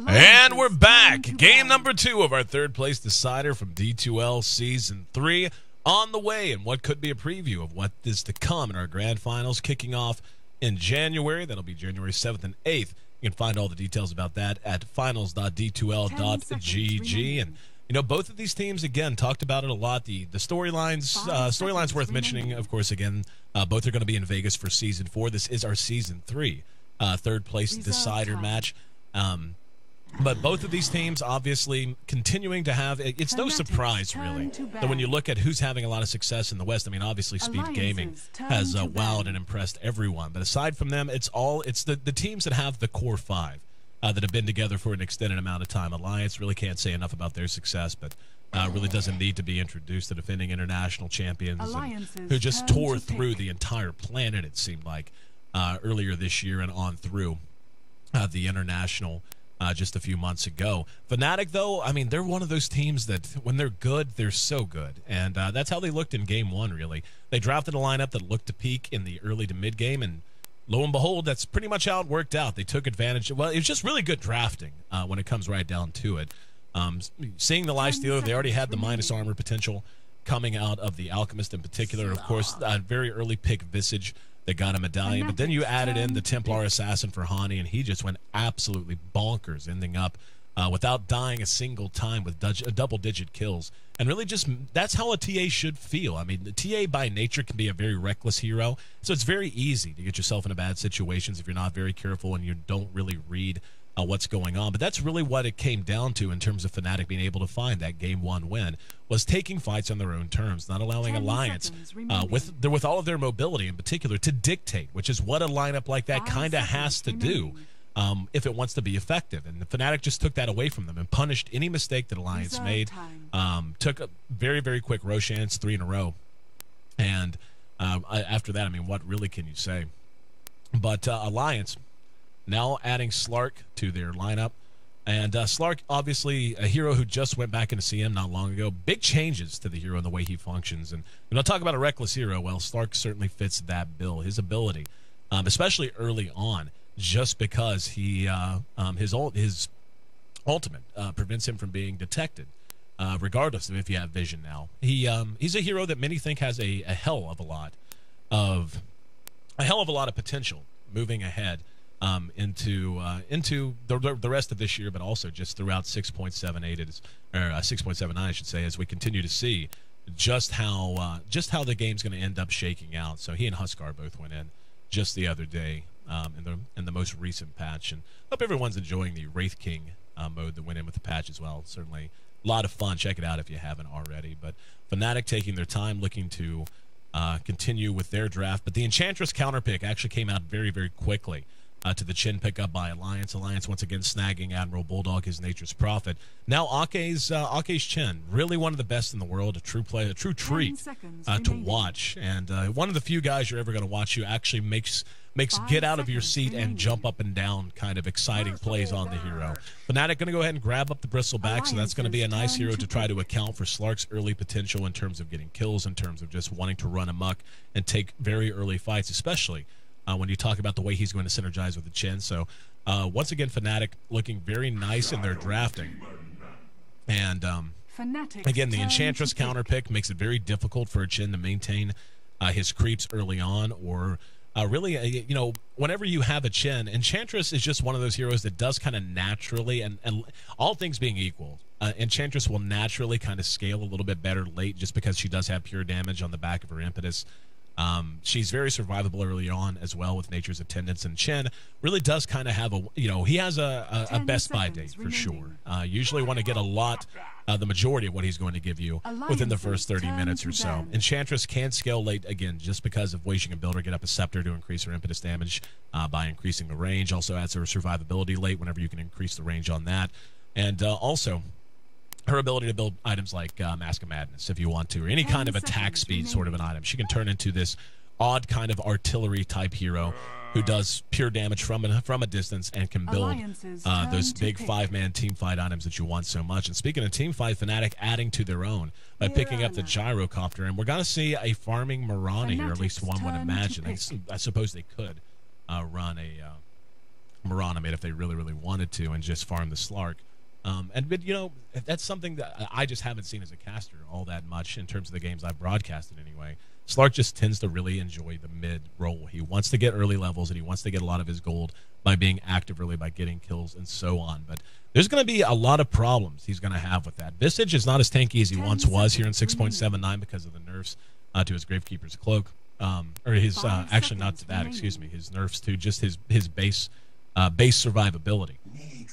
And we're back. Game number 2 of our third place decider from D2L Season 3 on the way, and what could be a preview of what is to come in our grand finals kicking off in January. That'll be January 7th and 8th. You can find all the details about that at finals.d2l.gg. And you know, both of these teams, again, talked about it a lot. The storylines worth mentioning, of course, again, both are going to be in Vegas for Season 4. This is our Season 3 third place decider match. But both of these teams, obviously, continuing to have, it's no surprise, really, that when you look at who's having a lot of success in the West, I mean, obviously, Speed Gaming has wowed and impressed everyone. But aside from them, it's the teams that have the core 5 that have been together for an extended amount of time. Alliance really can't say enough about their success, but really doesn't need to be introduced. The defending international champions who just tore through the entire planet, it seemed like, earlier this year and on through the international just a few months ago. Fnatic, though, I mean, they're one of those teams that when they're good, they're so good. And that's how they looked in Game 1, really. They drafted a lineup that looked to peak in the early to mid-game, and lo and behold, that's pretty much how it worked out. They took advantage. Well, it was just really good drafting when it comes right down to it. Seeing the lifestealer, they already had the minus armor potential coming out of the Alchemist in particular. Of course, very early pick Visage. They got a medallion, but then you added in the Templar Assassin for Hani, and he just went absolutely bonkers, ending up without dying a single time with double-digit kills. And really just, that's how a TA should feel. I mean, the TA by nature can be a very reckless hero, so it's very easy to get yourself into bad situations if you're not very careful and you don't really read what's going on. But that's really what it came down to in terms of Fnatic being able to find that Game 1 win, was taking fights on their own terms, not allowing Alliance, with all of their mobility in particular, to dictate, which is what a lineup like that kind of has to do if it wants to be effective. And the Fnatic just took that away from them and punished any mistake that Alliance made. Took a very, very quick Roshan's 3 in a row. And after that, I mean, what really can you say? But Alliance now adding Slark to their lineup. And Slark, obviously, a hero who just went back into CM not long ago. Big changes to the hero and the way he functions. And when I talk about a reckless hero, well, Slark certainly fits that bill. His ability, especially early on, just because he his ultimate prevents him from being detected, regardless of if you have vision now. He's a hero that many think has a hell of a lot of potential moving ahead into the rest of this year, but also just throughout 6.78 or 6.79, I should say, as we continue to see just how the game's going to end up shaking out. So he and Huskar both went in just the other day in the most recent patch, and hope everyone's enjoying the Wraith King mode that went in with the patch as well. Certainly a lot of fun. Check it out if you haven't already. But Fnatic taking their time, looking to continue with their draft. But the Enchantress counterpick actually came out very, very quickly to the Chin pickup by Alliance. Alliance once again snagging Admiral Bulldog, his Nature's Prophet. Now Ake's Chin, really one of the best in the world, a true treat to watch, and one of the few guys you're ever going to watch who actually makes get out of your seat and jump up and down kind of exciting plays on the hero. Fnatic going to go ahead and grab up the Bristleback, so that's going to be a nice hero to try to account for Slark's early potential in terms of getting kills, in terms of just wanting to run amok and take very early fights, especially when you talk about the way he's going to synergize with the Chin. So once again, Fnatic looking very nice in their drafting. And again, the Enchantress counterpick makes it very difficult for a Chin to maintain his creeps early on, or really, you know, whenever you have a Chin, Enchantress is just one of those heroes that does kind of naturally, and all things being equal, Enchantress will naturally kind of scale a little bit better late, just because she does have pure damage on the back of her impetus. She's very survivable early on as well with Nature's Attendance, and Chen really does kind of have he has a best buy date for sure. Usually want to get a lot, the majority of what he's going to give you within the first 30 minutes or so. Enchantress can scale late, again, just because of ways you can build her, get up a Scepter to increase her impetus damage by increasing the range. Also adds her survivability late whenever you can increase the range on that. And also her ability to build items like Mask of Madness, if you want to, or any kind of attack speed sort of an item. She can turn into this odd kind of artillery-type hero who does pure damage from a distance and can build those big 5-man teamfight items that you want so much. And speaking of teamfight, Fnatic adding to their own by picking up the Gyrocopter. And we're going to see a farming Mirana here, at least one would imagine. I suppose they could run Mirana made if they really, really wanted to and just farm the Slark. But, you know, that's something that I just haven't seen as a caster all that much in terms of the games I've broadcasted anyway. Slark just tends to really enjoy the mid role. He wants to get early levels, and he wants to get a lot of his gold by being active early, by getting kills, and so on. But there's going to be a lot of problems he's going to have with that. Visage is not as tanky as he once was here in 6.79 because of the nerfs to his Gravekeeper's Cloak. Or his, actually not to that, excuse me, his nerfs to just his base survivability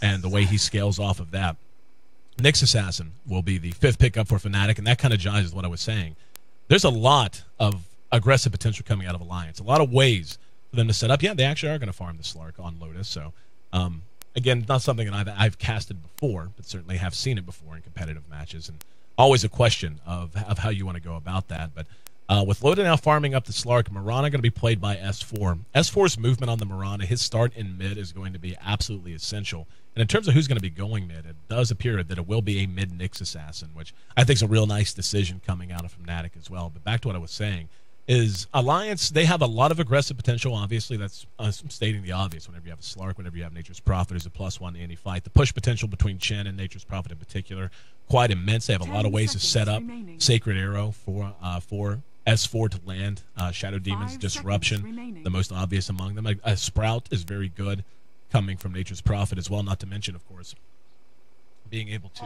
and the way he scales off of that. Nyx Assassin will be the 5th pickup for Fnatic, and that kind of jives with what I was saying. There's a lot of aggressive potential coming out of Alliance, a lot of ways for them to set up. Yeah, they actually are going to farm the Slark on Lotus, so again, not something that I've casted before, but certainly have seen it before in competitive matches, and always a question of how you want to go about that. But with Loda now farming up the Slark, Mirana going to be played by S4. S4's movement on the Mirana, his start in mid is going to be absolutely essential. And in terms of who's going to be going mid, it does appear that it will be a mid Nyx Assassin, which I think is a real nice decision coming out of Fnatic as well. But back to what I was saying, is Alliance, they have a lot of aggressive potential. Obviously, that's stating the obvious. Whenever you have a Slark, whenever you have Nature's Prophet, there's a +1 to any fight. The push potential between Chen and Nature's Prophet in particular, quite immense. They have a lot of ways to set up Sacred Arrow for S4 to land. Shadow Demon's Disruption, the most obvious among them. A Sprout is very good, coming from Nature's Prophet as well. Not to mention, of course, being able to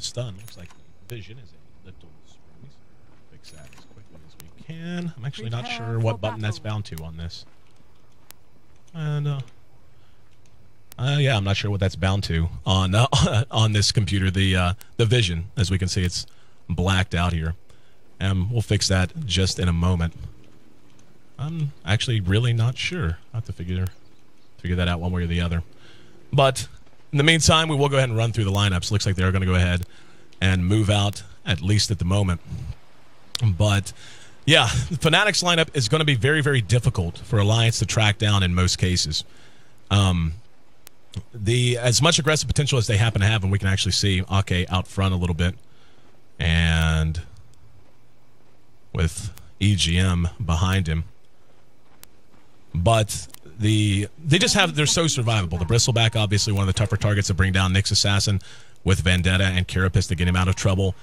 stun. Looks like the vision is a little screwy. Fix that as quickly as we can. I'm actually not sure what button that's bound to on this. And yeah, I'm not sure what that's bound to on this computer. The vision, as we can see, it's blacked out here. And we'll fix that just in a moment. I'm actually really not sure. I have to figure that out one way or the other. But in the meantime, we will go ahead and run through the lineups. Looks like they're going to go ahead and move out, at least at the moment. But yeah, the Fnatic's lineup is going to be very, very difficult for Alliance to track down in most cases. As much aggressive potential as they happen to have, and we can actually see Ake out front a little bit, and with EGM behind him. But they're so survivable. The Bristleback, obviously one of the tougher targets to bring down Nyx Assassin with Vendetta and Carapace to get him out of trouble.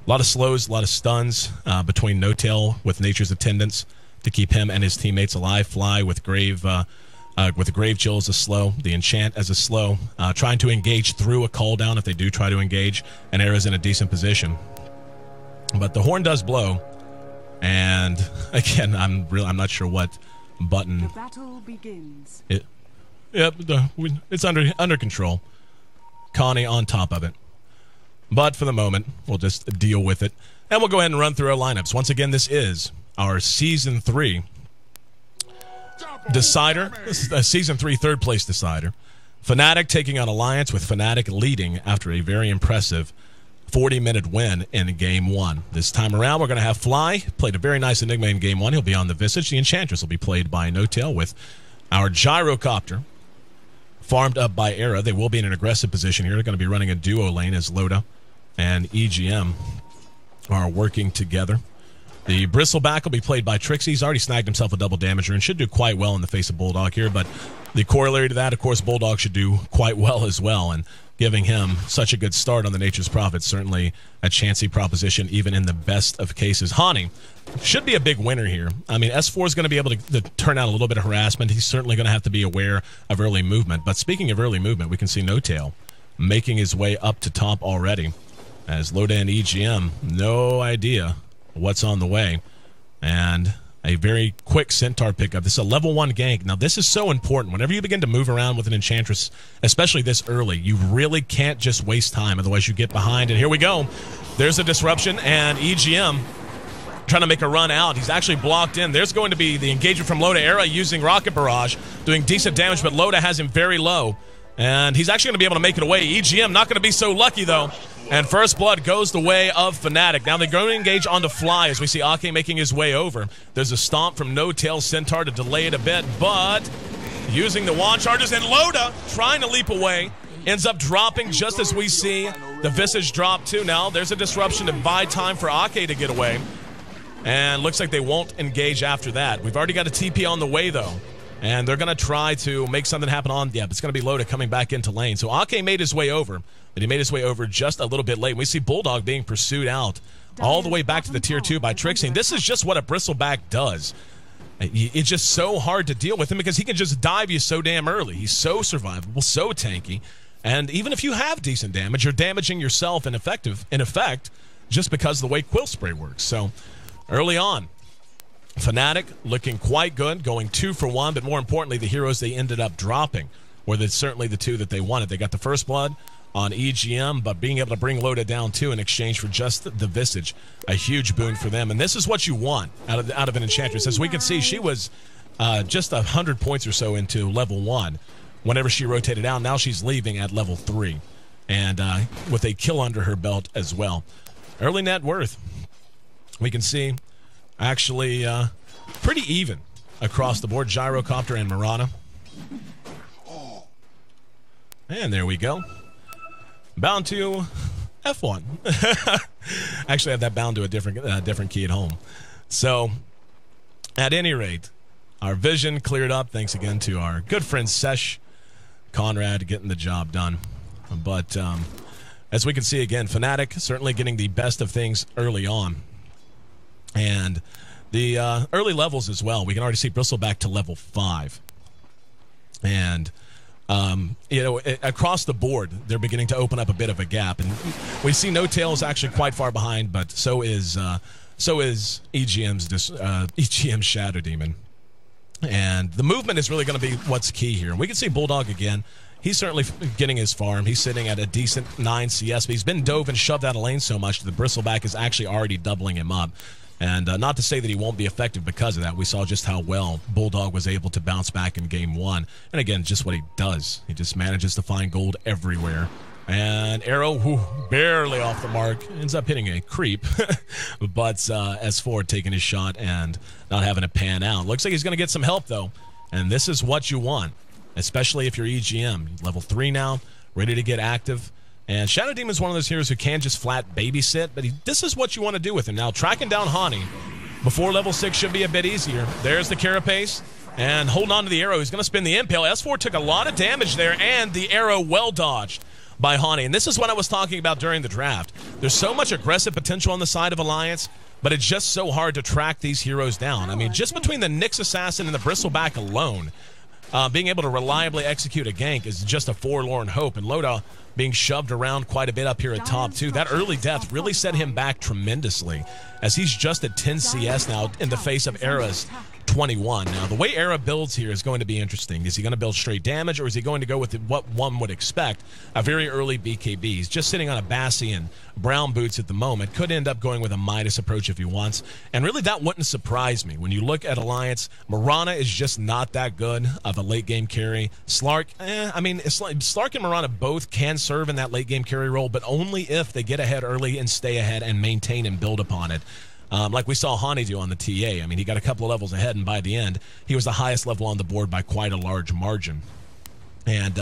A lot of slows, a lot of stuns between No-Tail with Nature's Attendants to keep him and his teammates alive. Fly with Grave Chill as a slow. The Enchant as a slow. Trying to engage through a call down if they do try to engage. And Era's in a decent position. But the horn does blow. And again, I'm not sure what button. The battle begins. It's under control. Connie on top of it. But for the moment, we'll just deal with it. And we'll go ahead and run through our lineups. Once again, this is our Season 3 decider. This is a Season 3 third place decider. Fnatic taking on Alliance, with Fnatic leading after a very impressive 40-minute win in Game 1. This time around, we're going to have Fly. Played a very nice Enigma in Game 1. He'll be on the Visage. The Enchantress will be played by No-Tail, with our Gyrocopter farmed up by Era. They will be in an aggressive position here. They're going to be running a duo lane as Loda and EGM are working together. The Bristleback will be played by Trixie. He's already snagged himself a double damager and should do quite well in the face of Bulldog here, but the corollary to that, of course, Bulldog should do quite well as well, and giving him such a good start on the Nature's Prophet, certainly a chancy proposition even in the best of cases. Hani should be a big winner here. I mean, S4 is going to be able to turn out a little bit of harassment. He's certainly going to have to be aware of early movement, but speaking of early movement, we can see No-Tail making his way up to top already, as Loda and EGM, no idea what's on the way. And a very quick Centaur pickup. This is a level 1 gank. Now, this is so important. Whenever you begin to move around with an Enchantress, especially this early, you really can't just waste time. Otherwise, you get behind. And here we go. There's a disruption, and EGM trying to make a run out. He's actually blocked in. There's going to be the engagement from Loda. Era using Rocket Barrage, doing decent damage, but Loda has him very low. And he's actually going to be able to make it away. EGM not going to be so lucky, though. And First Blood goes the way of Fnatic. Now they're going to engage on the Fly as we see Ake making his way over. There's a stomp from No-Tail Centaur to delay it a bit, but using the wand charges, and Loda trying to leap away. Ends up dropping just as we see the Visage drop too. Now there's a disruption to buy time for Ake to get away. And looks like they won't engage after that. We've already got a TP on the way, though. And they're going to try to make something happen on, yeah, but it's going to be Loda coming back into lane. So Ake made his way over, but he made his way over just a little bit late. We see Bulldog being pursued out all the way back to the tier 2 by Trixie. And this is just what a Bristleback does. It's just so hard to deal with him because he can just dive you so damn early. He's so survivable, so tanky. And even if you have decent damage, you're damaging yourself in effect just because of the way Quill Spray works. So early on, Fnatic looking quite good, going 2 for 1, but more importantly, the heroes they ended up dropping were certainly the 2 that they wanted. They got the first blood on EGM, but being able to bring Loda down too in exchange for just the Visage, a huge boon for them. And this is what you want out of an Enchantress. As we can see, she was just 100 points or so into level 1 whenever she rotated out. Now she's leaving at level 3, and with a kill under her belt as well. Early net worth, we can see actually pretty even across the board. Gyrocopter and Mirana. And there we go. Bound to F1. Actually, I have that bound to a different key at home. So, at any rate, our vision cleared up. Thanks again to our good friend Sesh Conrad getting the job done. But as we can see again, Fnatic certainly getting the best of things early on. And the early levels as well. We can already see Bristleback to level 5. And you know, across the board, they're beginning to open up a bit of a gap, and we see No Tail is actually quite far behind, but so is EGM's Shadow Demon, and the movement is really going to be what's key here. We can see Bulldog again. He's certainly getting his farm. He's sitting at a decent 9 CS, but he's been dove and shoved out of lane so much that the Bristleback is actually already doubling him up. And not to say that he won't be effective because of that. We saw just how well Bulldog was able to bounce back in game 1. And again, just what he does. He just manages to find gold everywhere. And Arrow, barely off the mark, ends up hitting a creep. But S4 taking his shot and not having it pan out. Looks like he's going to get some help, though. And this is what you want, especially if you're EGM. Level 3 now, ready to get active. And Shadow Demon is one of those heroes who can just flat babysit, but this is what you want to do with him. Now, tracking down Hani before level 6 should be a bit easier. There's the Carapace, and holding on to the arrow. He's going to spin the Impale. S4 took a lot of damage there, and the arrow well dodged by Hani. And this is what I was talking about during the draft. There's so much aggressive potential on the side of Alliance, but it's just so hard to track these heroes down. I mean, just between the Nyx Assassin and the Bristleback alone, being able to reliably execute a gank is just a forlorn hope. And Loda being shoved around quite a bit up here at top, too. That early death really set him back tremendously, as he's just at 10 CS now in the face of Era's 21. Now, the way Era builds here is going to be interesting. Is he going to build straight damage, or is he going to go with what one would expect, a very early BKB? He's just sitting on a Bassi and brown boots at the moment. Could end up going with a Midas approach if he wants. And really, that wouldn't surprise me. When you look at Alliance, Mirana is just not that good of a late-game carry. Slark, I mean, Slark and Mirana both can serve in that late-game carry role, but only if they get ahead early and stay ahead and maintain and build upon it. Like we saw Hani do on the TA. I mean, he got a couple of levels ahead, and by the end, he was the highest level on the board by quite a large margin. And,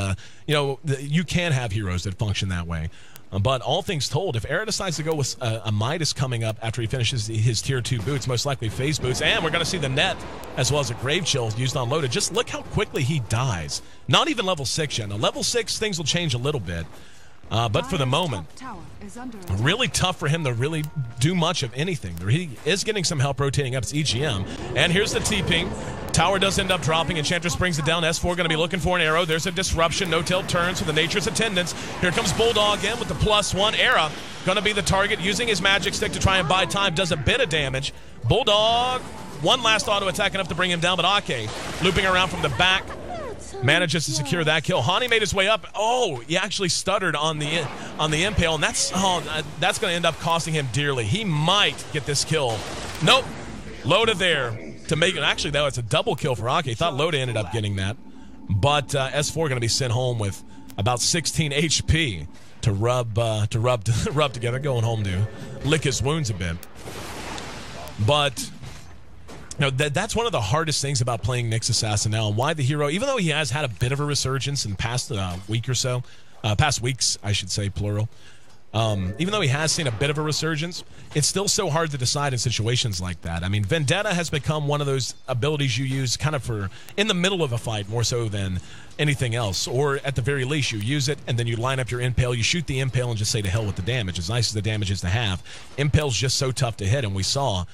you know, you can have heroes that function that way. But all things told, if Era decides to go with a Midas coming up after he finishes his Tier 2 boots, most likely phase boots, and we're going to see the net as well as a Grave Chill used on Loda. Just look how quickly he dies. Not even level 6 yet. Now, level 6, things will change a little bit. But for the moment, really tough for him to really do much of anything. He is getting some help rotating up to EGM. And here's the T-Ping. Tower does end up dropping. Enchantress brings it down. S4 going to be looking for an arrow. There's a disruption. No Tail turns for the Nature's Attendants. Here comes Bulldog in with the +1. Era going to be the target, using his magic stick to try and buy time. Does a bit of damage. Bulldog, one last auto attack enough to bring him down, but Ake looping around from the back manages to secure that kill. Hani made his way up. Oh, he actually stuttered on the Impale, and that's going to end up costing him dearly. He might get this kill. Nope. Loda there to make it. Actually, though, it's a double kill for Ake. Thought Loda ended up getting that. But S4 going to be sent home with about 16 HP to rub together, going home to lick his wounds a bit. But you know, that's one of the hardest things about playing Nyx Assassin now, and why the hero, even though he has had a bit of a resurgence in past week or so, past weeks, I should say, plural, Even though he has seen a bit of a resurgence, it's still so hard to decide in situations like that. I mean, Vendetta has become one of those abilities you use kind of for in the middle of a fight more so than anything else. Or at the very least, you use it and then you line up your impale, you shoot the impale and just say to hell with the damage. As nice as the damage is to have, impale's just so tough to hit. And we saw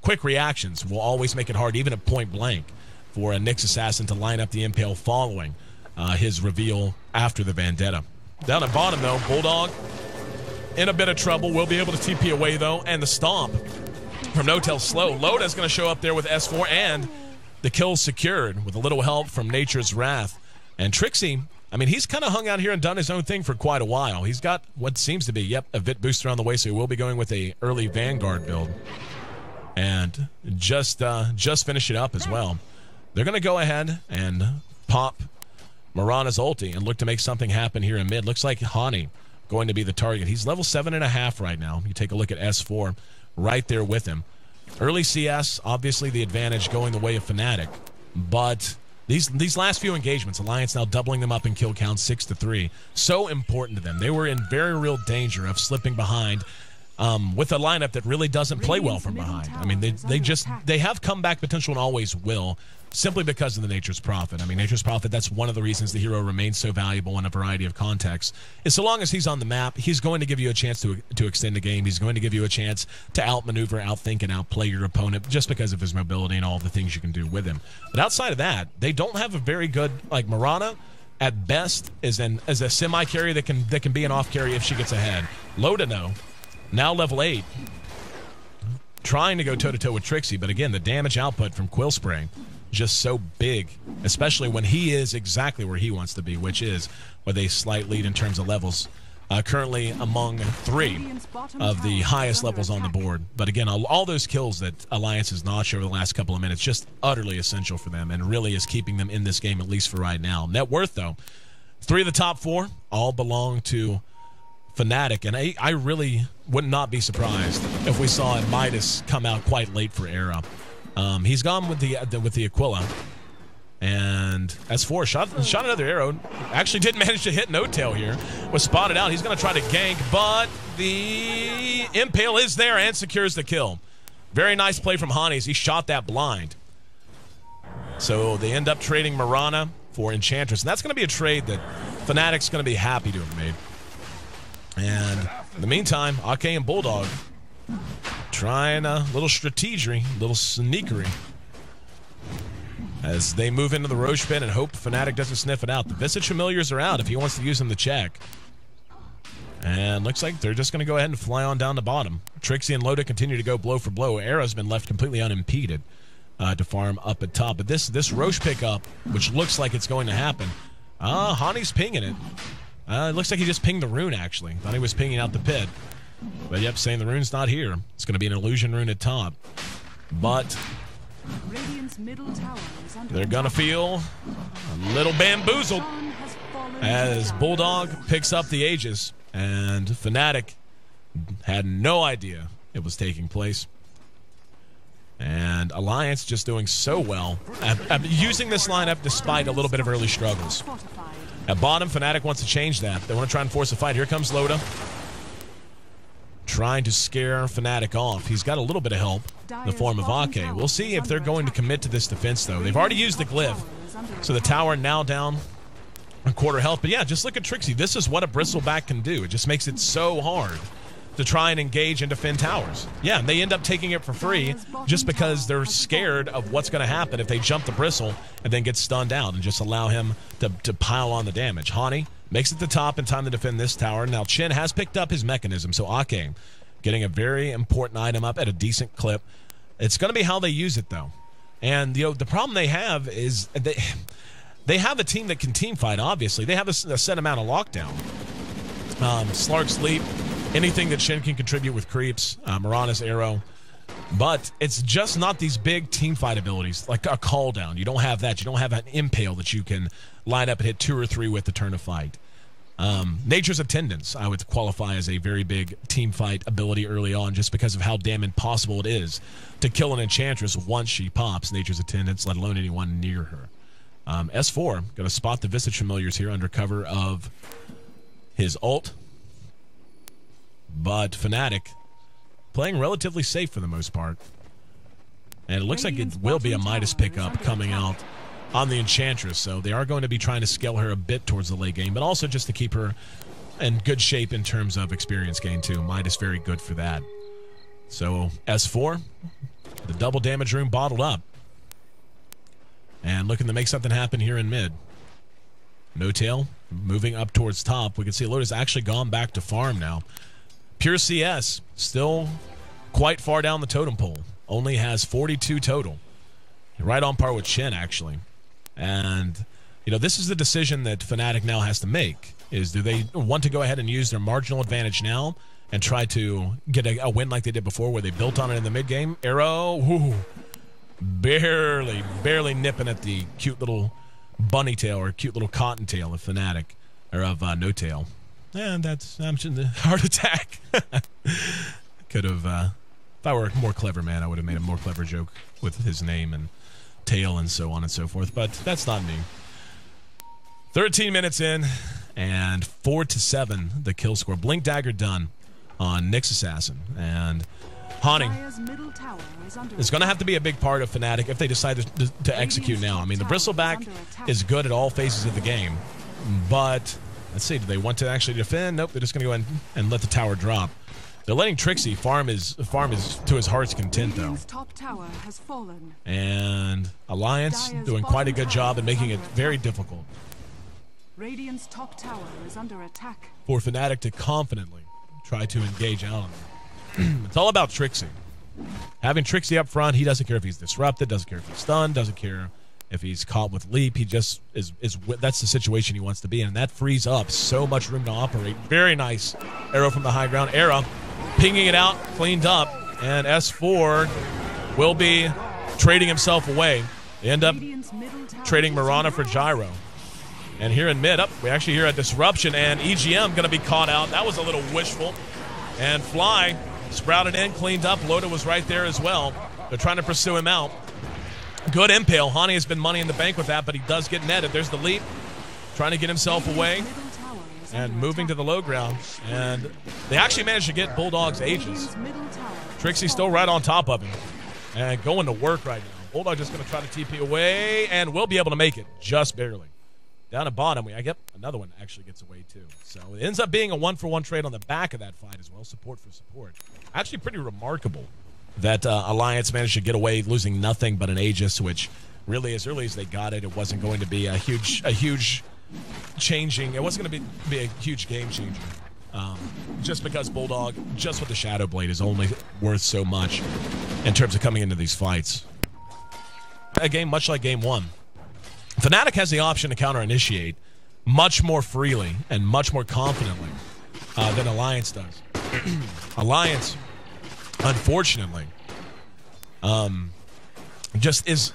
quick reactions will always make it hard, even at point blank, for a Nyx assassin to line up the impale following his reveal after the Vendetta. Down at bottom, though, Bulldog in a bit of trouble. Will be able to TP away, though, and the stomp from No-Tail slow. Loda's going to show up there with S4, and the kill secured with a little help from Nature's Wrath. And Trixie, I mean, he's kind of hung out here and done his own thing for quite a while. He's got what seems to be, yep, a Vit booster on the way, so he will be going with a early Vanguard build. And just finish it up as well. They're going to go ahead and pop Mirana's ulti and look to make something happen here in mid. Looks like Hani going to be the target. He's level 7.5 right now. You take a look at S4 right there with him. Early CS, obviously the advantage going the way of Fnatic. But these last few engagements, Alliance now doubling them up in kill count 6-3. So important to them. They were in very real danger of slipping behind with a lineup that really doesn't play well from behind. I mean, they have comeback potential and always will, simply because of the Nature's Prophet. I mean, Nature's Prophet, that's one of the reasons the hero remains so valuable in a variety of contexts. Is so long as he's on the map, he's going to give you a chance to extend the game. He's going to give you a chance to outmaneuver, outthink, and outplay your opponent just because of his mobility and all the things you can do with him. But outside of that, they don't have a very good, like Mirana, at best, is a semi-carry that can be an off-carry if she gets ahead. Loda, no. Now level 8. Trying to go toe-to-toe with Trixie, but again, the damage output from Quill Spray just so big, especially when he is exactly where he wants to be, which is with a slight lead in terms of levels. Currently among 3 of the highest levels on the board. But again, all those kills that Alliance has notched over the last couple of minutes, just utterly essential for them and really is keeping them in this game, at least for right now. Net worth, though, 3 of the top 4 all belong to Fnatic, and I really would not be surprised if we saw Midas come out quite late for Era. He's gone with the Aquila, and S4 shot another arrow. Actually did manage to hit No-Tail here. Was spotted out. He's going to try to gank, but the Impale is there and secures the kill. Very nice play from Hani as he shot that blind. So they end up trading Mirana for Enchantress, and that's going to be a trade that Fnatic's going to be happy to have made. And in the meantime, Ake and Bulldog trying a little strategery, a little sneakery as they move into the Roche pit and hope Fnatic doesn't sniff it out. The Visage Familiars are out if he wants to use them to check. And looks like they're just going to go ahead and fly on down the bottom. Trixie and Loda continue to go blow for blow. Era's been left completely unimpeded to farm up at top. But this Roche pickup, which looks like it's going to happen, Hani's pinging it. It looks like he just pinged the rune, actually. Thought he was pinging out the pit. But yep, saying the rune's not here. It's going to be an illusion rune at top. But they're going to feel a little bamboozled as Bulldog picks up the Aegis. And Fnatic had no idea it was taking place. And Alliance just doing so well at using this lineup despite a little bit of early struggles. At bottom, Fnatic wants to change that. They want to try and force a fight. Here comes Loda, trying to scare Fnatic off. He's got a little bit of help in the form of Ake. We'll see if they're going to commit to this defense, though. They've already used the glyph, so the tower now down a quarter health. But yeah, just look at Trixie. This is what a Bristleback can do. It just makes it so hard to try and engage and defend towers. Yeah, and they end up taking it for free just because they're scared of what's going to happen if they jump the Bristle and then get stunned out and just allow him to pile on the damage. Hani makes it to top in time to defend this tower. Now Chen has picked up his mechanism, so Ake getting a very important item up at a decent clip. It's going to be how they use it, though. And the problem they have is they have a team that can team fight, obviously. They have a set amount of lockdown. Slark Sleep, anything that Shen can contribute with creeps, Mirana's Arrow. But it's just not these big team fight abilities, like a call down. You don't have that. You don't have an impale that you can line up and hit 2 or 3 with to turn a fight. Nature's Attendance, I would qualify as a very big team fight ability early on just because of how damn impossible it is to kill an Enchantress once she pops Nature's Attendance, let alone anyone near her. S4, going to spot the Visage Familiars here under cover of his ult. but Fnatic playing relatively safe for the most part. And it looks like it will be a Midas pickup coming out on the Enchantress, so they are going to be trying to scale her a bit towards the late game, but also just to keep her in good shape in terms of experience gain too. Midas very good for that. So S4, the double damage room bottled up. And looking to make something happen here in mid. No Tail moving up towards top. We can see Loda's actually gone back to farm now. Pure CS still quite far down the totem pole. Only has 42 total. Right on par with Chen, actually. And, you know, this is the decision that Fnatic now has to make. Is do they want to go ahead and use their marginal advantage now and try to get a win like they did before where they built on it in the mid game? Arrow, whoo, barely nipping at the cute little bunny tail or cute little cotton tail of Fnatic, or of No Tail. And that's, I'm just the heart attack. Could have, if I were a more clever man, I would have made a more clever joke with his name and tail and so on and so forth, but that's not me. 13 minutes in, and 4-7 the kill score. Blink Dagger done on Nyx Assassin, and Hani is going to have to be a big part of Fnatic if they decide to execute now. I mean, the Bristleback is good at all phases of the game, but let's see, do they want to actually defend? Nope, they're just going to go in and let the tower drop. They're letting Trixie farm is to his heart's content, though. And Alliance doing quite a good job in making it very difficult Radiant's top tower is under attack. For Fnatic to confidently try to engage out on them. It's all about Trixie. Having Trixie up front, he doesn't care if he's disrupted, doesn't care if he's stunned, doesn't care if he's caught with leap. He just is that's the situation he wants to be in, and that frees up so much room to operate. Very nice arrow from the high ground. Arrow pinging it out, cleaned up, and S4 will be trading himself away. They end up trading Mirana for Gyro. And here in mid, we actually hear a disruption, and EGM going to be caught out. That was a little wishful. And Fly sprouted in, cleaned up. Loda was right there as well. They're trying to pursue him out. Good impale. Hani has been money in the bank with that, but he does get netted. There's the leap. Trying to get himself away and moving to the low ground. And they actually managed to get Bulldog's Aegis. Trixie's still right on top of him and going to work right now. Bulldog just going to try to TP away and will be able to make it just barely. Down at bottom, another one actually gets away too. So it ends up being a 1-for-1 trade on the back of that fight as well. Support for support. Actually pretty remarkable that Alliance managed to get away losing nothing but an Aegis, which really as early as they got it, it wasn't going to be a huge changing. It wasn't going to be a huge game changer. Just because Bulldog, just with the Shadow Blade, is only worth so much in terms of coming into these fights. A game much like game one. Fnatic has the option to counter-initiate much more freely and much more confidently than Alliance does. Alliance, unfortunately, just is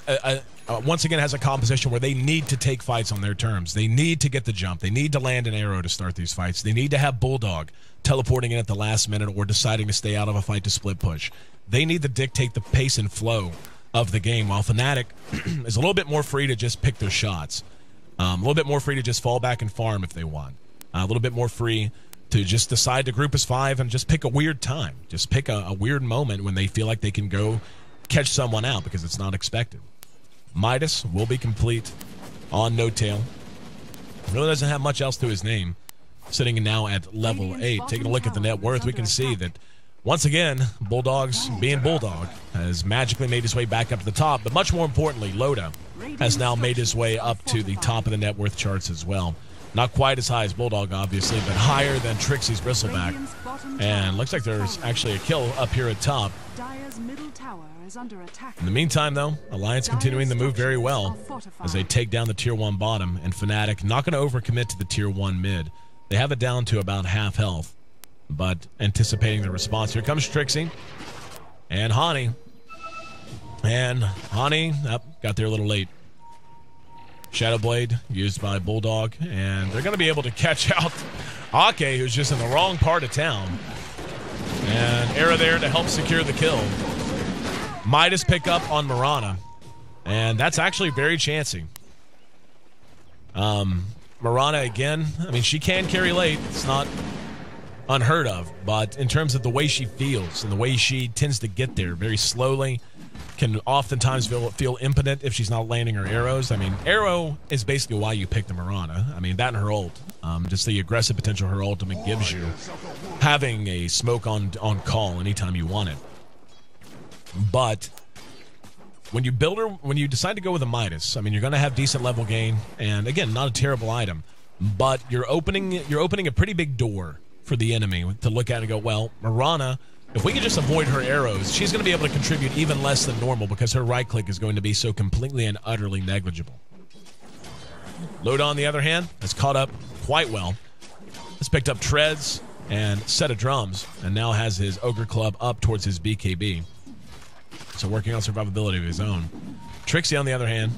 once again has a composition where they need to take fights on their terms. They need to get the jump. They need to land an arrow to start these fights. They need to have Bulldog teleporting in at the last minute or deciding to stay out of a fight to split push. They need to dictate the pace and flow of the game, while Fnatic is a little bit more free to just pick their shots. A little bit more free to just fall back and farm if they want. A little bit more free to just decide to group as 5 and just pick a weird time. Just pick a weird moment when they feel like they can go catch someone out because it's not expected. Midas will be complete on No Tail. Really doesn't have much else to his name. Sitting now at level 8. Taking a look at the net worth, we can see that once again, Bulldogs being Bulldog has magically made his way back up to the top, but much more importantly, Loda has now made his way up to the top of the net worth charts as well. Not quite as high as Bulldog, obviously, but higher than Trixie's Bristleback. And looks like there's actually a kill up here at top. In the meantime, though, Alliance continuing to move very well as they take down the Tier 1 bottom, and Fnatic not going to overcommit to the Tier 1 mid. They have it down to about half health, but anticipating the response. Here comes Trixie and Hani. And Hani got there a little late. Shadow Blade used by Bulldog, and they're going to be able to catch out Ake, who's just in the wrong part of town. And Era there to help secure the kill. Midas pick up on Mirana, and that's actually very chancy. Mirana again, I mean, she can carry late. It's not unheard of. But in terms of the way she feels and the way she tends to get there very slowly, can oftentimes feel impotent if she's not landing her arrows. I mean, arrow is basically why you pick the Mirana. I mean, that and her ult. Just the aggressive potential her ultimate gives you. Having a smoke on call anytime you want it. But when you build her, when you decide to go with a Midas, I mean, you're going to have decent level gain. And again, not a terrible item. But you're opening a pretty big door for the enemy to look at and go, well, Mirana, if we can just avoid her arrows, she's going to be able to contribute even less than normal because her right click is going to be so completely and utterly negligible. Loda, on the other hand, has caught up quite well. Has picked up treads and set of drums, and now has his Ogre Club up towards his BKB. So working on survivability of his own. Trixie, on the other hand,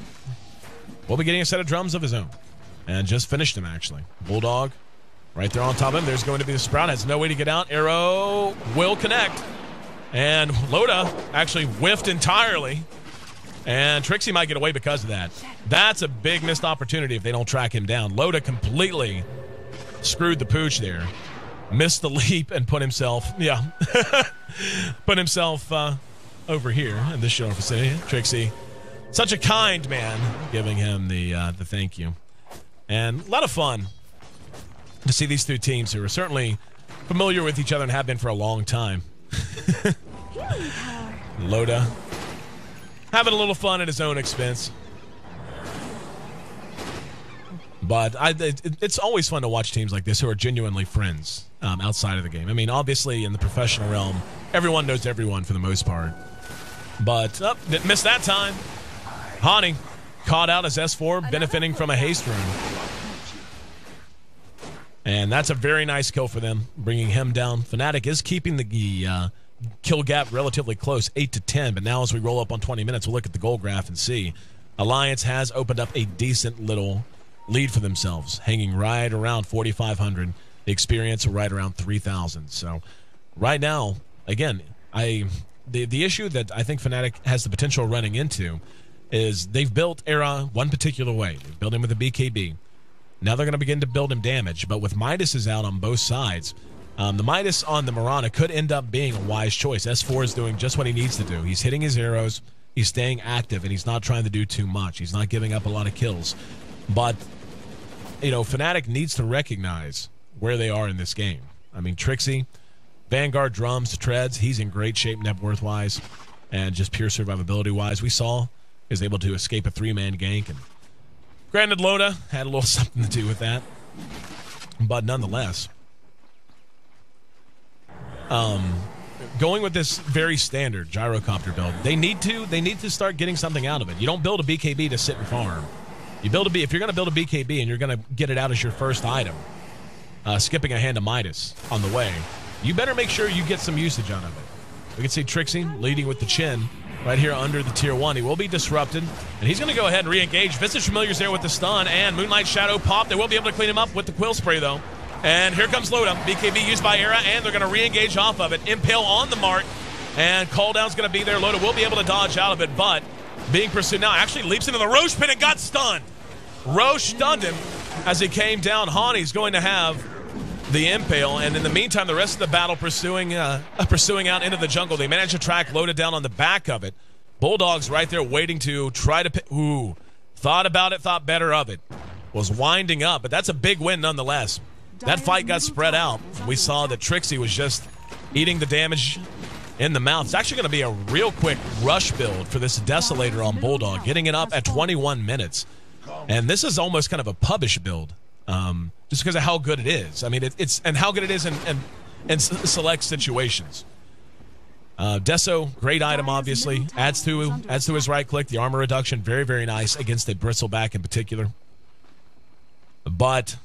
will be getting a set of drums of his own. And just finished him, actually. Bulldog right there on top of him. There's going to be the Sprout. Has no way to get out. Arrow will connect. And Loda actually whiffed entirely. And Trixie might get away because of that. That's a big missed opportunity if they don't track him down. Loda completely screwed the pooch there. Missed the leap and put himself, put himself over here in this show vicinity. Trixie, such a kind man, giving him the thank you. And a lot of fun to see these two teams who are certainly familiar with each other and have been for a long time. Loda having a little fun at his own expense. But it's always fun to watch teams like this who are genuinely friends outside of the game. I mean, obviously, in the professional realm, everyone knows everyone for the most part. But, didn't miss that time. Hani caught out as S4, benefiting from a haste rune. And that's a very nice kill for them, bringing him down. Fnatic is keeping the kill gap relatively close, 8-10. But now as we roll up on 20 minutes, we'll look at the goal graph and see. Alliance has opened up a decent little lead for themselves, hanging right around 4,500. The experience right around 3,000. So right now, again, the issue that I think Fnatic has the potential of running into is they've built Era one particular way. They've built him with a BKB. Now they're going to begin to build him damage. But with Midas is out on both sides, the Midas on the Mirana could end up being a wise choice. S4 is doing just what he needs to do. He's hitting his arrows. He's staying active, and he's not trying to do too much. He's not giving up a lot of kills. But, Fnatic needs to recognize where they are in this game. I mean, Trixie, Vanguard, drums, treads, he's in great shape net worth-wise and just pure survivability-wise. We saw he was able to escape a three-man gank. And granted, Loda had a little something to do with that. But nonetheless, going with this very standard gyrocopter build, they need to start getting something out of it. You don't build a BKB to sit and farm. You build if you're going to build a BKB and you're going to get it out as your first item, skipping a hand of Midas on the way, you better make sure you get some usage out of it. We can see Trixie leading with the chin right here under the tier 1. He will be disrupted, and he's going to go ahead and re-engage. Visage Familiar's there with the stun, and Moonlight Shadow pop. They will be able to clean him up with the Quill Spray, though. And here comes Loda. BKB used by Era, and they're going to re-engage off of it. Impale on the mark, and Calldown's going to be there. Loda will be able to dodge out of it, but being pursued now actually leaps into the Roche pit and got stunned. Roche stunned him as he came down. Hani's going to have the Impale, and in the meantime, the rest of the battle pursuing out into the jungle. They managed to track Loda down on the back of it. Bulldog's right there waiting to try to thought about it, thought better of it. Was winding up, but that's a big win nonetheless. That fight got spread out. We saw that Trixie was just eating the damage in the mouth. It's actually going to be a real quick rush build for this Desolator on Bulldog, getting it up at 21 minutes. And this is almost kind of a pubbish build. Just because of how good it is. I mean, it's and how good it is in select situations. Deso, great item, obviously. Adds to his right click. The armor reduction, very, very nice against the bristleback in particular. But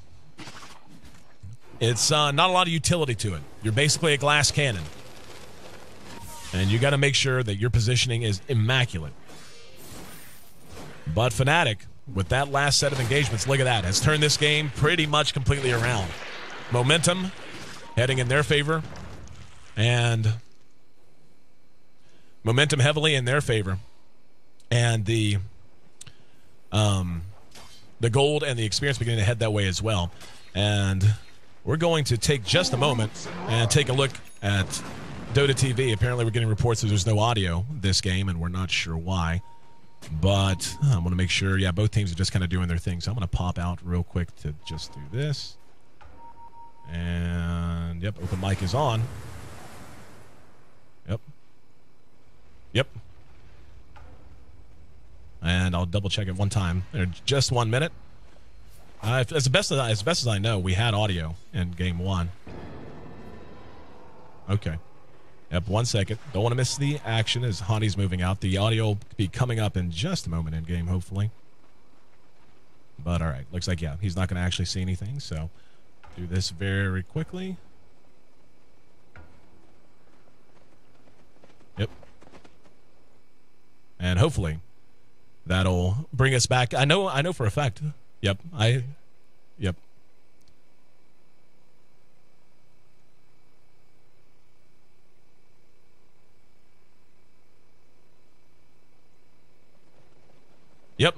it's not a lot of utility to it. You're basically a glass cannon. And you got to make sure that your positioning is immaculate. But Fnatic, with that last set of engagements, look at that, has turned this game pretty much completely around. Momentum heading in their favor, and momentum heavily in their favor, and the gold and the experience beginning to head that way as well. And we're going to take just a moment and take a look at Dota TV. Apparently, we're getting reports that there's no audio this game, and we're not sure why. But I want to make sure, yeah, both teams are just kind of doing their thing. So I'm going to pop out real quick to just do this. And, yep, open mic is on. Yep. And I'll double check it one time. Just 1 minute. As best as I know, we had audio in game 1. Okay. Yep, 1 second. Don't want to miss the action as Hani's moving out. The audio will be coming up in just a moment in game, hopefully. But all right, looks like, yeah, he's not going to actually see anything, so do this very quickly. Yep. And hopefully that'll bring us back. I know for a fact. Yep. Yep. Yep.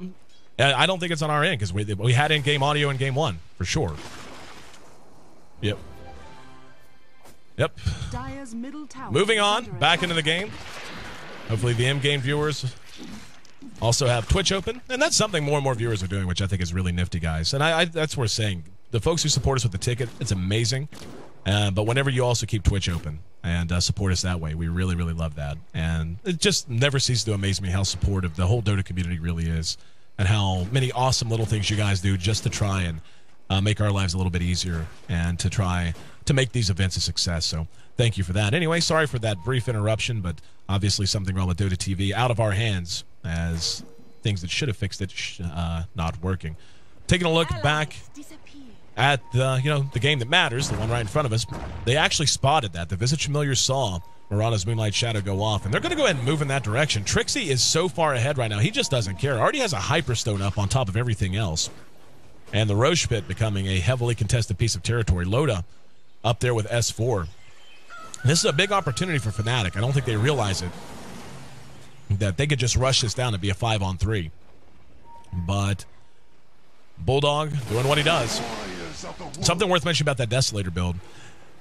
I don't think it's on our end because we had in-game audio in game 1 for sure. Yep. Yep. Moving on, back into the game. Hopefully the in-game viewers also have Twitch open, and that's something more and more viewers are doing, which I think is really nifty, guys. And that's what we're saying. The folks who support us with the ticket, it's amazing. But whenever you also keep Twitch open and support us that way, we really, really love that. And it just never ceases to amaze me how supportive the whole Dota community really is, and how many awesome little things you guys do just to try and make our lives a little bit easier and to try to make these events a success. So thank you for that. Anyway, sorry for that brief interruption, but obviously something wrong with Dota TV, out of our hands, as things that should have fixed it not working. Taking a look back at the game that matters, the one right in front of us. They actually spotted that. The Visage Familiar saw Mirana's Moonlight Shadow go off, and they're going to go ahead and move in that direction. Trixie is so far ahead right now, he just doesn't care. Already has a Hyperstone up on top of everything else. And the Roche Pit becoming a heavily contested piece of territory. Loda up there with S4. This is a big opportunity for Fnatic. I don't think they realize it, that they could just rush this down and be a 5-on-3. But Bulldog doing what he does. Something worth mentioning about that Desolator build.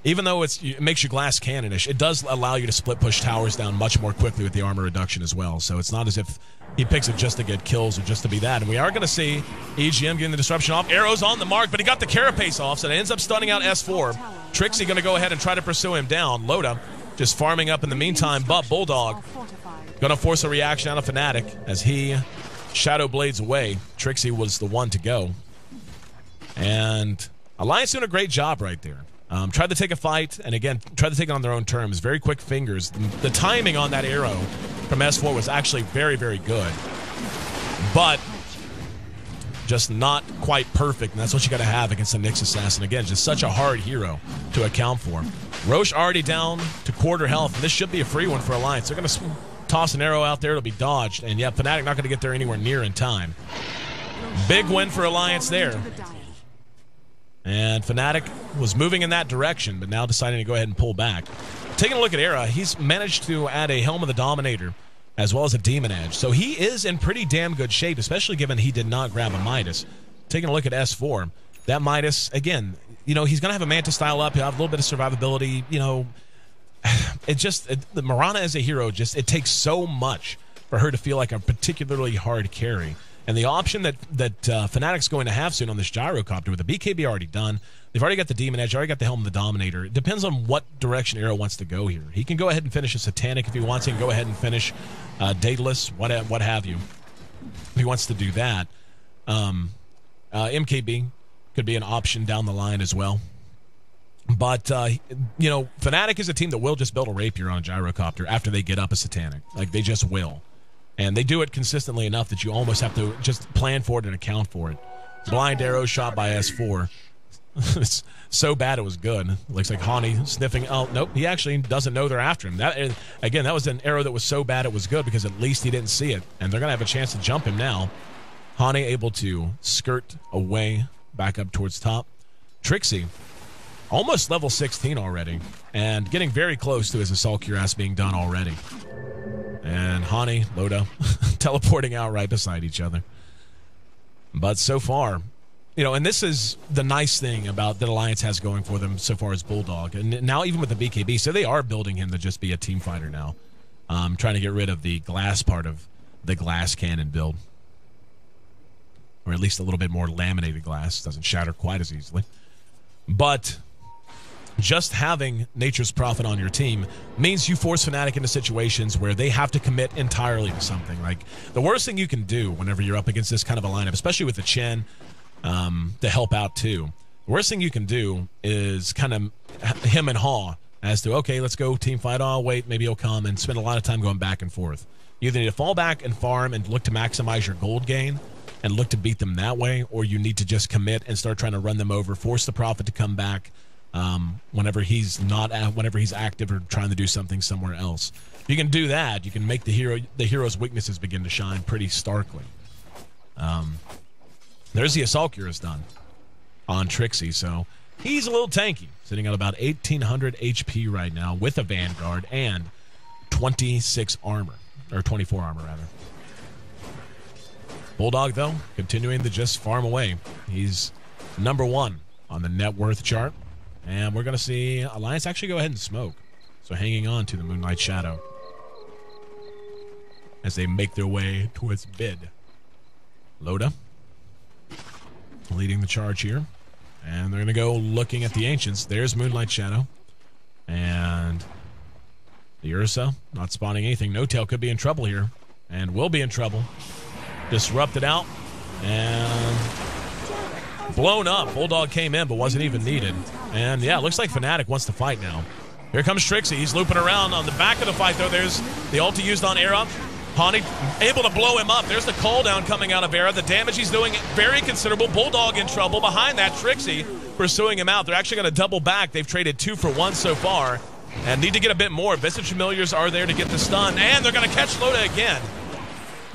Even though it makes you glass cannon-ish, it does allow you to split push towers down much more quickly with the armor reduction as well. So it's not as if he picks it just to get kills or just to be that. And we are going to see EGM getting the disruption off. Arrows on the mark, but he got the carapace off, so it ends up stunning out S4. Trixie going to go ahead and try to pursue him down. Loda just farming up in the meantime, but Bulldog going to force a reaction out of Fnatic as he Shadow Blades away. Trixie was the one to go. And Alliance doing a great job right there. Tried to take a fight, and again, tried to take it on their own terms. Very quick fingers. The timing on that arrow from S4 was actually very, very good. But just not quite perfect, and that's what you got to have against the Nyx Assassin. Again, just such a hard hero to account for. Roche already down to quarter health, and this should be a free one for Alliance. They're going to toss an arrow out there. It'll be dodged, and yeah, Fnatic not going to get there anywhere near in time. Big win for Alliance there. And Fnatic was moving in that direction, but now deciding to go ahead and pull back. Taking a look at Era, he's managed to add a Helm of the Dominator as well as a Demon Edge. So he is in pretty damn good shape, especially given he did not grab a Midas. Taking a look at S4, that Midas, again, he's going to have a Manta style up. He'll have a little bit of survivability. The Mirana as a hero, it takes so much for her to feel like a particularly hard carry. And the option that Fnatic's going to have soon on this Gyrocopter with the BKB already done, they've already got the Demon Edge, already got the Helm of the Dominator. It depends on what direction Arrow wants to go here. He can go ahead and finish a Satanic if he wants. He can go ahead and finish Daedalus, what have you, if he wants to do that. MKB could be an option down the line as well. But, Fnatic is a team that will just build a Rapier on a Gyrocopter after they get up a Satanic. Like, they just will. And they do it consistently enough that you almost have to just plan for it and account for it. Blind arrow shot by S4. It's so bad it was good. Looks like Hani sniffing. Oh, nope. He actually doesn't know they're after him. That was an arrow that was so bad it was good because at least he didn't see it. And they're going to have a chance to jump him now. Hani able to skirt away back up towards top. Trixie, almost level 16 already. And getting very close to his Assault Cuirass being done already. And Hani, Loda, teleporting out right beside each other. But so far, you know, and this is the nice thing about that Alliance has going for them so far as Bulldog. And now even with the BKB, so they are building him to just be a team fighter now. Trying to get rid of the glass part of the glass cannon build. Or at least a little bit more laminated glass. Doesn't shatter quite as easily. But just having Nature's Prophet on your team means you force Fnatic into situations where they have to commit entirely to something. Like, the worst thing you can do whenever you're up against this kind of a lineup, especially with the Chen to help out too, the worst thing you can do is kind of him and Haw as to, okay, let's go team fight. Oh, wait, maybe he'll come, and spend a lot of time going back and forth. You either need to fall back and farm and look to maximize your gold gain and look to beat them that way, or you need to just commit and start trying to run them over, force the Prophet to come back whenever he's active or trying to do something somewhere else. If you can do that, you can make the hero's weaknesses begin to shine pretty starkly. There's the Assault Cures done on Trixie, so he's a little tanky, sitting at about 1,800 HP right now with a Vanguard and 26 armor, or 24 armor rather. Bulldog, though, continuing to just farm away. He's number 1 on the net worth chart. And we're going to see Alliance actually go ahead and smoke. So hanging on to the Moonlight Shadow as they make their way towards mid. Loda leading the charge here. And they're going to go looking at the Ancients. There's Moonlight Shadow. And the Ursa not spawning anything. No Tail could be in trouble here. And will be in trouble. Disrupted out. And blown up. Bulldog came in but wasn't even needed. And yeah, it looks like Fnatic wants to fight now. Here comes Trixie. He's looping around on the back of the fight, though. There's the ulti used on Era. Hani able to blow him up. There's the cooldown coming out of Era. The damage he's doing, very considerable. Bulldog in trouble. Behind that, Trixie pursuing him out. They're actually going to double back. They've traded 2 for 1 so far and need to get a bit more. Visage Familiars are there to get the stun, and they're going to catch Loda again.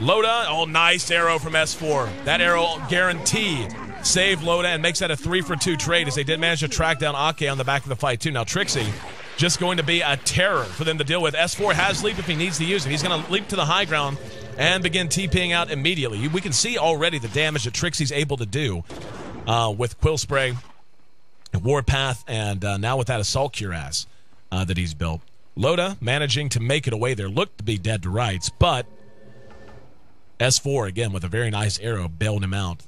Loda, oh, nice arrow from S4. That arrow guarantee saved Loda and makes that a 3 for 2 trade, as they did manage to track down Ake on the back of the fight too. Now Trixie just going to be a terror for them to deal with. S4 has leap if he needs to use it. He's going to leap to the high ground and begin TPing out immediately. We can see already the damage that Trixie's able to do with Quill Spray, Warpath, and now with that Assault Cuirass that he's built. Loda managing to make it away there. Looked to be dead to rights, but S4, again, with a very nice arrow, bailed him out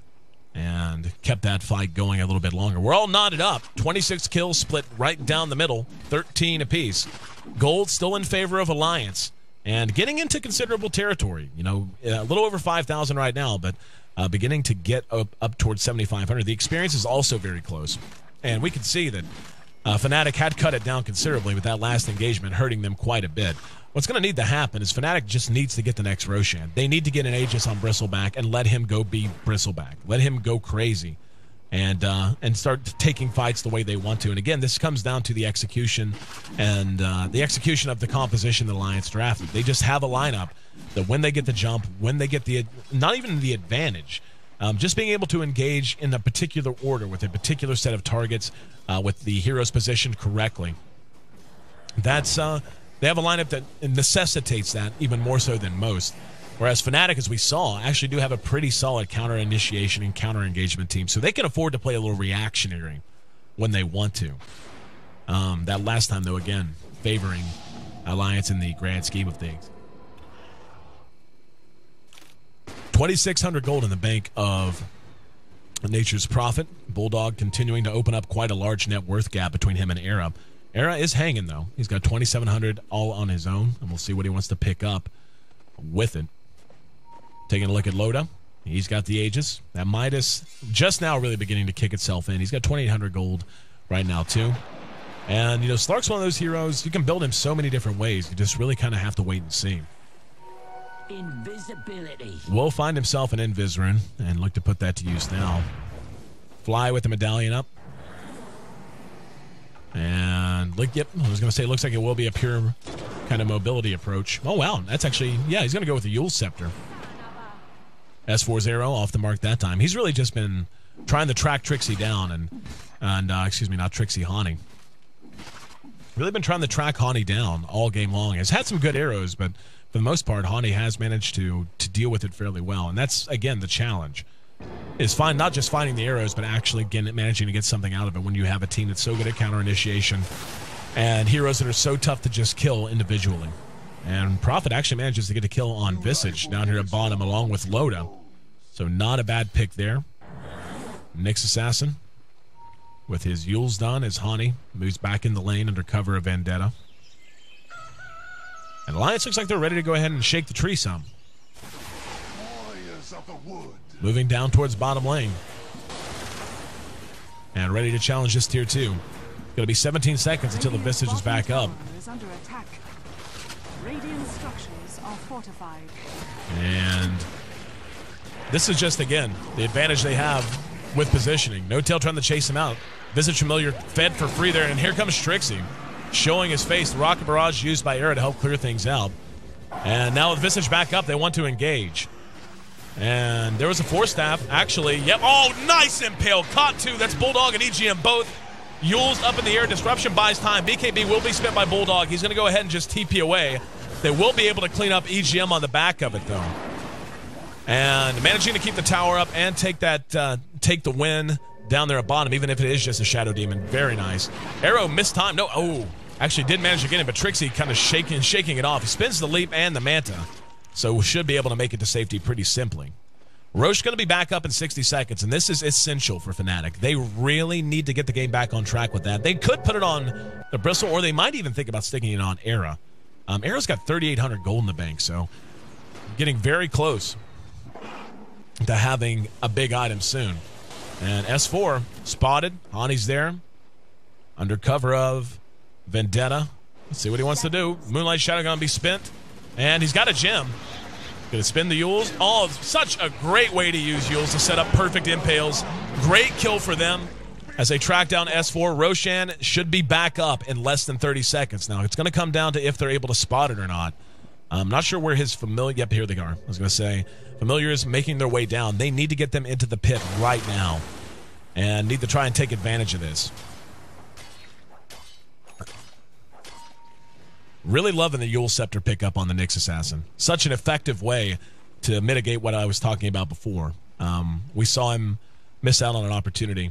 and kept that fight going a little bit longer. We're all knotted up. 26 kills split right down the middle, 13 apiece. Gold still in favor of Alliance and getting into considerable territory. You know, a little over 5,000 right now, but beginning to get up towards 7,500. The experience is also very close. And we can see that Fnatic had cut it down considerably with that last engagement, hurting them quite a bit. What's going to need to happen is Fnatic just needs to get the next Roshan. They need to get an Aegis on Bristleback and let him go be Bristleback. Let him go crazy and start taking fights the way they want to. And again, this comes down to the execution and the execution of the composition the Alliance drafted. They just have a lineup that when they get the jump, when they get the, not even the advantage, just being able to engage in a particular order with a particular set of targets with the heroes positioned correctly. That's... They have a lineup that necessitates that even more so than most. Whereas Fnatic, as we saw, actually do have a pretty solid counter-initiation and counter-engagement team. So they can afford to play a little reactionary when they want to. That last time, though, again, favoring Alliance in the grand scheme of things. 2,600 gold in the bank of Nature's Prophet. Bulldog continuing to open up quite a large net worth gap between him and Era. Era is hanging, though. He's got 2,700 all on his own, and we'll see what he wants to pick up with it. Taking a look at Loda. He's got the Aegis. That Midas just now really beginning to kick itself in. He's got 2,800 gold right now, too. And, you know, Slark's one of those heroes. You can build him so many different ways. You just really kind of have to wait and see. Invisibility. Will find himself an Invis rune and look to put that to use now. Fly with the medallion up. And, look, yep, I was going to say, it looks like it will be a pure kind of mobility approach. Oh, wow, that's actually, yeah, he's going to go with the Yule Scepter. S4's arrow off the mark that time. He's really just been trying to track Trixie down and excuse me, not Trixie, Hani. Really been trying to track Hani down all game long. Has had some good arrows, but for the most part, Hani has managed to deal with it fairly well. And that's, again, the challenge. is fine, not just finding the arrows, but actually managing to get something out of it when you have a team that's so good at counter initiation and heroes that are so tough to just kill individually. And Prophet actually manages to get a kill on Visage down here at bottom along with Loda. So not a bad pick there. Nyx Assassin with his Yules done as Hani moves back in the lane under cover of Vendetta. And Alliance looks like they're ready to go ahead and shake the tree some. Moving down towards bottom lane. And ready to challenge this tier 2. Going to be 17 seconds until the Visage is back up. Radiant structures are fortified. And this is just, again, the advantage they have with positioning. No Tail trying to chase him out. Visage Familiar fed for free there, and here comes Trixie, showing his face. The Rocket Barrage used by Era to help clear things out. And now with Visage back up, they want to engage. And there was a Force Staff, actually. Yep. Oh, nice impale. Caught two. That's Bulldog and EGM both. Yules up in the air. Disruption buys time. BKB will be spent by Bulldog. He's going to go ahead and just TP away. They will be able to clean up EGM on the back of it, though. And managing to keep the tower up and take that, take the win down there at bottom, even if it is just a Shadow Demon. Very nice. Arrow missed time. No, oh, actually did manage to get it, but Trixie kind of shaking it off. He spins the leap and the Manta, so should be able to make it to safety pretty simply. Roche going to be back up in 60 seconds, and this is essential for Fnatic. They really need to get the game back on track with that. They could put it on the Bristle, or they might even think about sticking it on Era. Era's got 3,800 gold in the bank, so getting very close to having a big item soon. And S4 spotted. Hani's there. Under cover of Vendetta. Let's see what he wants to do. Moonlight Shadow going to be spent. And he's got a gem. Going to spin the Yules. Oh, such a great way to use Yules to set up perfect impales. Great kill for them as they track down S4. Roshan should be back up in less than 30 seconds. Now, it's going to come down to if they're able to spot it or not. I'm not sure where his familiar... Yep, here they are. I was going to say, familiars making their way down. They need to get them into the pit right now and need to try and take advantage of this. Really loving the Yule Scepter pickup on the Nyx Assassin. Such an effective way to mitigate what I was talking about before. We saw him miss out on an opportunity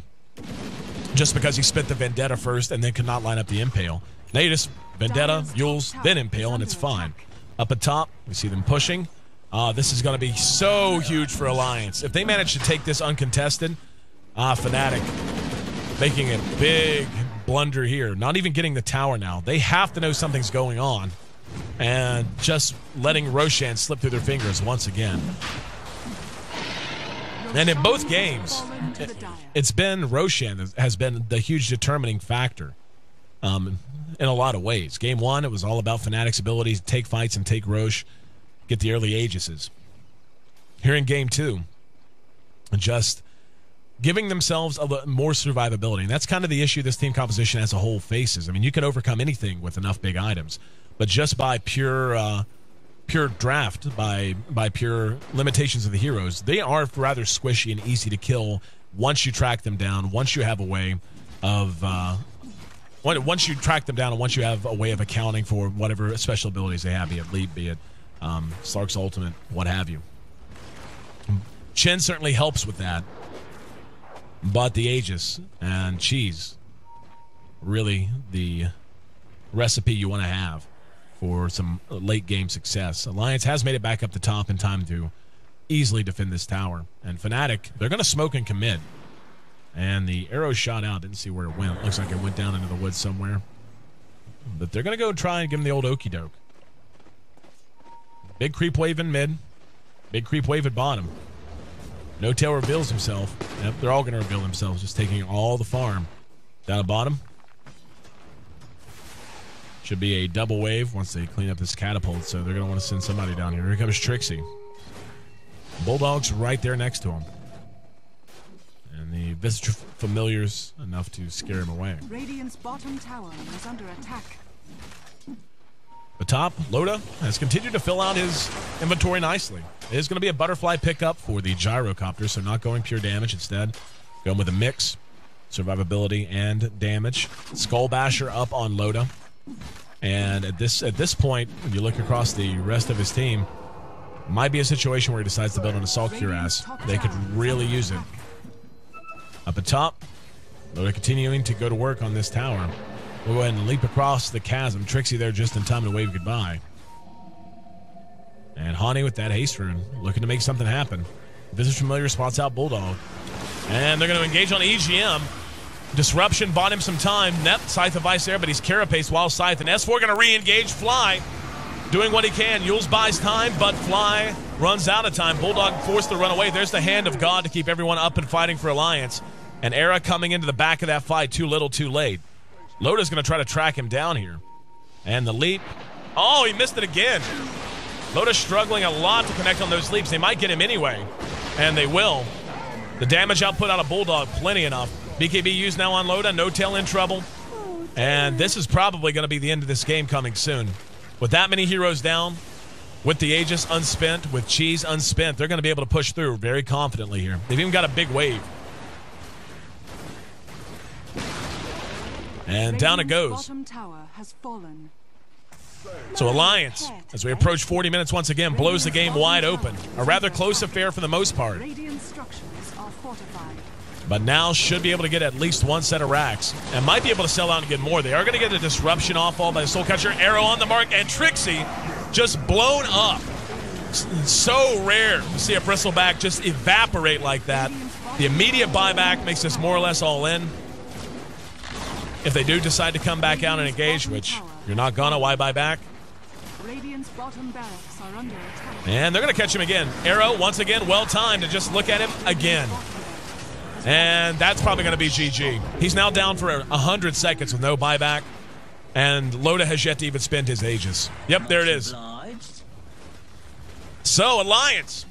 just because he spent the Vendetta first and then could not line up the Impale. Now you just Vendetta, Yules, then Impale, and it's fine. Up at top, we see them pushing. This is going to be so huge for Alliance. If they manage to take this uncontested, Fnatic making a big blunder here. Not even getting the tower now. They have to know something's going on. And just letting Roshan slip through their fingers once again. And in both games, it's been Roshan that has been the huge determining factor in a lot of ways. Game 1, it was all about Fnatic's ability to take fights and take Roche, get the early Aegises. Here in Game 2, just giving themselves a little more survivability. And that's kind of the issue this team composition as a whole faces. I mean, you can overcome anything with enough big items, but just by pure draft, by pure limitations of the heroes, they are rather squishy and easy to kill once you track them down, once you have a way of once you track them down and once you have a way of accounting for whatever special abilities they have, be it Leap, be it Slark's Ultimate, what have you. Chen certainly helps with that. But the Aegis and Cheese, really the recipe you want to have for some late game success. Alliance has made it back up the top in time to easily defend this tower. And Fnatic, they're going to smoke and commit. And the arrow shot out. Didn't see where it went. Looks like it went down into the woods somewhere. But they're going to go try and give him the old okey doke. Big creep wave in mid. Big creep wave at bottom. No Tail reveals himself. Yep, they're all going to reveal themselves, just taking all the farm. Down at bottom. Should be a double wave once they clean up this catapult, so they're going to want to send somebody down here. Here comes Trixie. Bulldog's right there next to him. And the Visage Familiar's enough to scare him away. Radiant's bottom tower is under attack. The top, Loda, has continued to fill out his inventory nicely. It is going to be a butterfly pickup for the Gyrocopter, so not going pure damage instead. Going with a mix, survivability and damage. Skull Basher up on Loda. And at this point, when you look across the rest of his team, Might be a situation where he decides to build an assault cuirass. They could really use it. Up at top, they're continuing to go to work on this tower. We'll go ahead and leap across the chasm. Trixie there just in time to wave goodbye. And Hani with that haste rune, looking to make something happen. Visit Familiar spots out Bulldog. And they're going to engage on EGM. Disruption bought him some time. Nep, Scythe of Ice there, but he's Carapace while Scythe. And S4 going to re-engage Fly. Doing what he can. Yules buys time, but Fly runs out of time. Bulldog forced to run away. There's the hand of God to keep everyone up and fighting for Alliance. And Era coming into the back of that fight. Too little, too late. Loda's going to try to track him down here. And the leap. Oh, he missed it again. Loda's struggling a lot to connect on those leaps. They might get him anyway. And they will. The damage output out of Bulldog, plenty enough. BKB used now on Loda. No tail in trouble. And this is probably going to be the end of this game coming soon. With that many heroes down, with the Aegis unspent, with Cheese unspent, they're going to be able to push through very confidently here. They've even got a big wave. And down it goes. So Alliance, as we approach 40 minutes once again, blows the game wide open. A rather close affair for the most part. But now should be able to get at least one set of racks. And might be able to sell out and get more. They are going to get a disruption off all by the Soul Catcher. Arrow on the mark. And Trixie just blown up. So rare to see a Bristleback just evaporate like that. The immediate buyback makes this more or less all in. If they do decide to come back out and engage, which you're not gonna, why buy back? And they're gonna catch him again. Arrow, once again, well timed to just look at him again. And that's probably gonna be GG. He's now down for 100 seconds with no buyback. And Loda has yet to even spend his Aegis. Yep, there it is. So, Alliance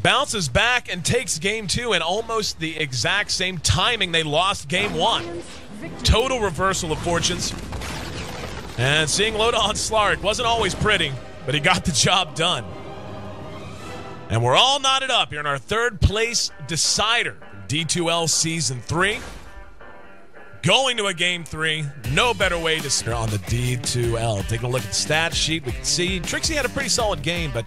bounces back and takes game 2 in almost the exact same timing they lost game 1. Total reversal of fortunes. And seeing Loda on Slark wasn't always pretty, but he got the job done. And we're all knotted up here in our third place decider, D2L Season 3. Going to a Game 3. No better way to start on the D2L. Taking a look at the stat sheet, we can see Trixie had a pretty solid game, but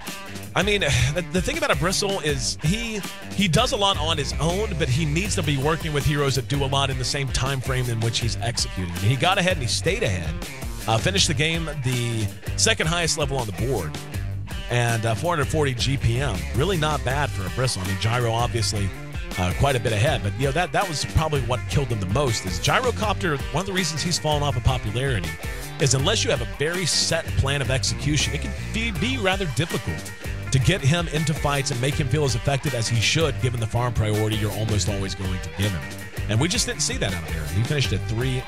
I mean, the thing about a Bristle is he does a lot on his own, but he needs to be working with heroes that do a lot in the same time frame in which he's executing. And he got ahead and he stayed ahead. Finished the game the second highest level on the board. And 440 GPM. Really not bad for a Bristle. I mean, Gyro obviously quite a bit ahead, but you know that was probably what killed him the most. Is Gyrocopter, one of the reasons he's fallen off of popularity is unless you have a very set plan of execution, it can be rather difficult to get him into fights and make him feel as effective as he should, given the farm priority you're almost always going to give him. And we just didn't see that out of here. He finished at 3-4,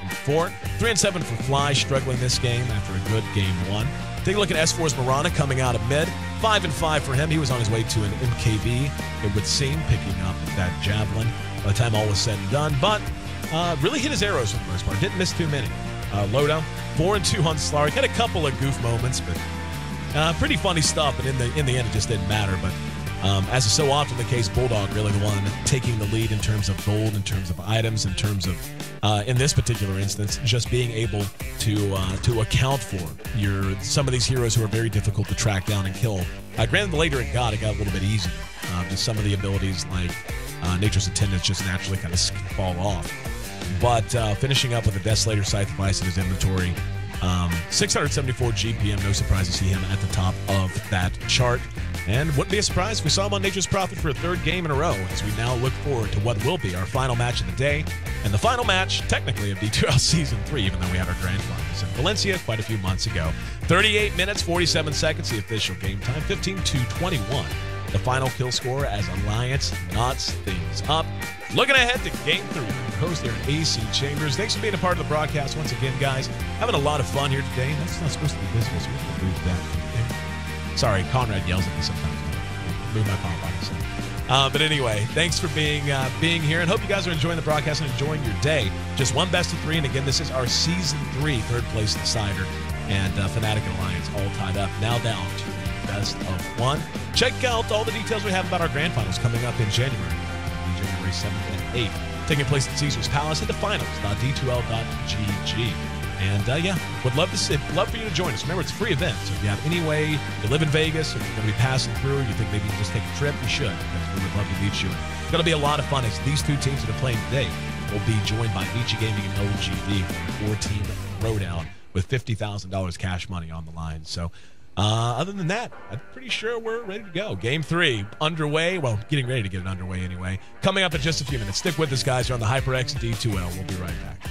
3-7 for Fly, struggling this game after a good game 1. Take a look at S4's Mirana coming out of mid. 5-5 for him. He was on his way to an MKB, it would seem, picking up that Javelin by the time all was said and done. But really hit his arrows for the most part. Didn't miss too many. Loda, 4-2 on Slark. Had a couple of goof moments, but pretty funny stuff. But in the end, it just didn't matter. But as is so often the case, Bulldog really the one taking the lead in terms of gold, in terms of items, in terms of, in this particular instance, just being able to account for some of these heroes who are very difficult to track down and kill. Granted, the later it got a little bit easier. Just some of the abilities like Nature's Attendance just naturally kind of fall off. But finishing up with a Desolator Scythe device in his inventory, 674 GPM, no surprise to see him at the top of that chart. And wouldn't be a surprise if we saw him on Nature's Prophet for a third game in a row, as we now look forward to what will be our final match of the day, and the final match, technically, of D2L Season 3, even though we had our grand finals in Valencia quite a few months ago. 38 minutes, 47 seconds, the official game time, 15-21. The final kill score as Alliance knots things up. Looking ahead to Game 3, host there at AC Chambers. Thanks for being a part of the broadcast once again, guys. Having a lot of fun here today. That's not supposed to be visible, so we can move that. Sorry, Conrad yells at me sometimes. Move my phone by. But anyway, thanks for being here, and hope you guys are enjoying the broadcast and enjoying your day. Just one best of 3, and again, this is our Season 3 third place decider, and Fnatic and Alliance all tied up, now down to the best of 1. Check out all the details we have about our grand finals coming up in January 7th and 8th, taking place at Caesar's Palace at the finals.d2l.gg. And yeah, would love for you to join us. Remember, it's a free event, so if you have any way, you live in Vegas, if you're going to be passing through, you think maybe you can just take a trip, you should, because we would love to meet you. It's going to be a lot of fun. As these two teams that are playing today will be joined by Vici Gaming and LGD for a 4-team throwdown with $50,000 cash money on the line. So other than that, I'm pretty sure we're ready to go. Game 3 underway. Well, getting ready to get it underway anyway. Coming up in just a few minutes. Stick with us, guys. You're on the HyperX D2L. We'll be right back.